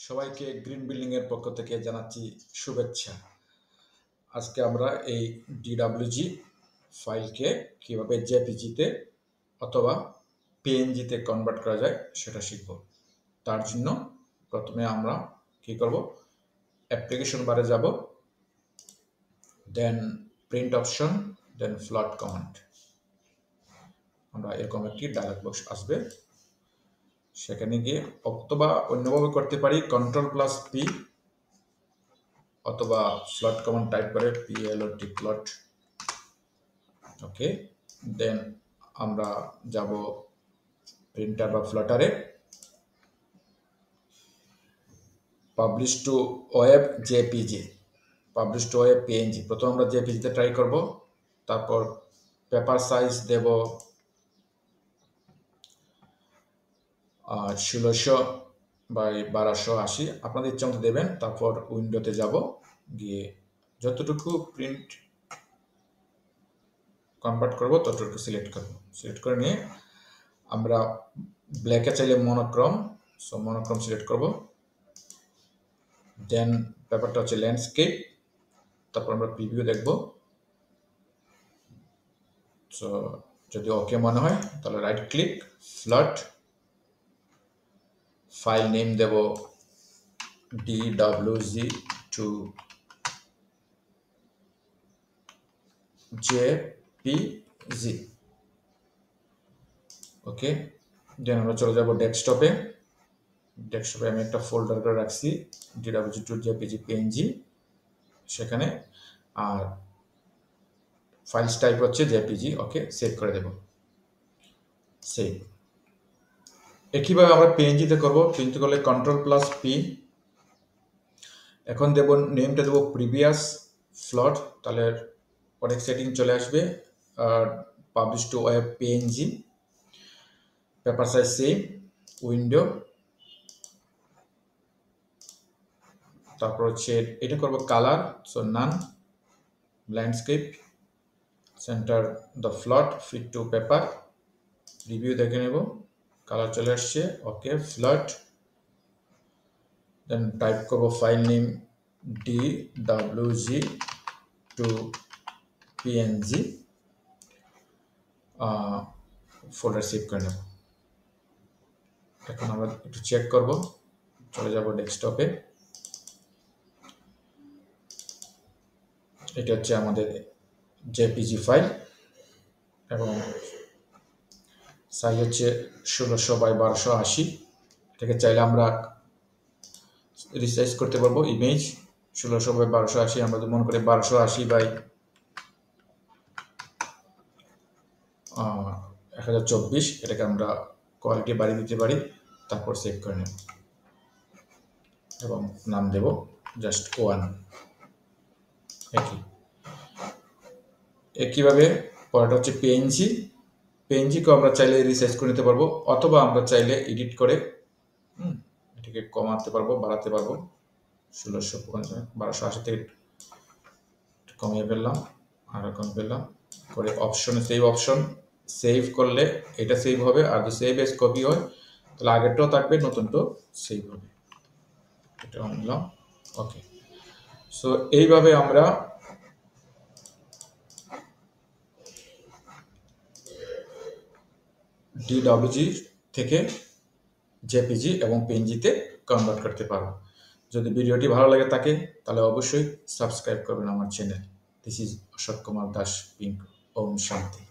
সবাইকে green building এর পক্ষ থেকে জানাচ্ছি শুভেচ্ছা। আজকে আমরা এই ডিডব্লিউজি ফাইলকে কিভাবে জেপিজিতে অথবা পিএনজিতে কনভার্ট করা যায় সেটা শিখব। তার জন্য প্রথমে আমরা কি করব, অ্যাপ্লিকেশন বারে যাব, দেন প্রিন্ট অপশন, দেন ফ্লট কমান্ড। আমরা এরকম একটি ডায়লগ বক্স আসবে, সেখানে গিয়ে অথবা অন্যভাবে করতে পারি Ctrl+P অথবা ফ্লট কমান্ড টাইপ করে PLOT প্লট। ওকে, দেন আমরা যাব প্রিন্টার বা ফ্লটারে, publish to web JPG, publish to web PNG. প্রথম আমরা জেপিজিতে ট্রাই করব, তারপর পেপার সাইজ দেব 1600/1280, আপনাদের ইচ্ছা মতো দেবেন। তারপর উইন্ডোতে যাব, গিয়ে যতটুকু প্রিন্ট কনভার্ট করব ততটুকু সিলেক্ট করব। সিলেক্ট করে নিয়ে আমরা ব্ল্যাকে চাইলে মনোক্রম, সো মনোক্রম সিলেক্ট করব। দেন ব্যাপারটা হচ্ছে ল্যান্ডস্কেপ, তারপর আমরা প্রিভিউ দেখব। সো যদি ওকে মনে হয় তাহলে রাইট ক্লিক, ফ্লট, ফাইল নেম দেব DWG2JPG। ওকে, দেন আমরা চলে যাব ডেস্কটপে। ডেস্কটপে আমি একটা ফোল্ডার করে রাখছি DWG2JPG PNG, সেখানে, আর ফাইলস টাইপ হচ্ছে জেপিজি। ওকে, সেভ করে দেব, সেভ। একইভাবে আমরা পিএনজিতে করব। পিএনজি করলে Ctrl+P, এখন দেব নেমটা দেব প্রিভিয়াস ফ্লট, তাহলে অনেক সেটিং চলে আসবে। Publish to web PNG, paper size save, window, তারপর হচ্ছে এটা করব colour, so none, landscape, centre the plot, fit to paper, review দেখে নেব, কালার চলে আসছে। ওকে, ফ্লট, দেন টাইপ করব file name DWG2PNG, folder save করে নেব। এখন আমরা একটু চেক করব, চলে যাব ডেস্কটপে। এটা হচ্ছে আমাদের জেপিজি ফাইল এবং সাইজ হচ্ছে 1600/1280। এটাকে চাইলে আমরা রিসাইজ করতে পারবো। ইমেজ 1600/1280, আমরা যদি মনে করি 1280/1024, এটাকে আমরা কোয়ালিটি বাড়িয়ে দিতে পারি। তারপর সেভ করে নেব এবং নাম দেব জাস্ট 1। একইভাবে পরেরটা হচ্ছে পিএনজি। পিএনজিকেও আমরা চাইলে রিসাইজ করে নিতে পারবো, অথবা আমরা চাইলে এডিট করে এটাকে কমাতে পারবো, বাড়াতে পারবো। 1280 থেকে কমিয়ে ফেললাম, আরো কমিয়ে ফেললাম করে অপশনে সেভ, অপশন সেভ করলে এটা সেভ হবে, আর যদি সেভ এস কপি হয় তাহলে আগেরটাও থাকবে, নতুনটাও সেভ হবে। এটা নিলাম। ওকে, সো এইভাবে আমরা ডিডব্লিউজি থেকে জেপিজি এবং পিএনজিতে কনভার্ট করতে পারবো। যদি ভিডিওটি ভালো লাগে থাকে তাহলে অবশ্যই সাবস্ক্রাইব করবেন আমার channel. This is Ashok Kumar Das pink. ওম শান্তি।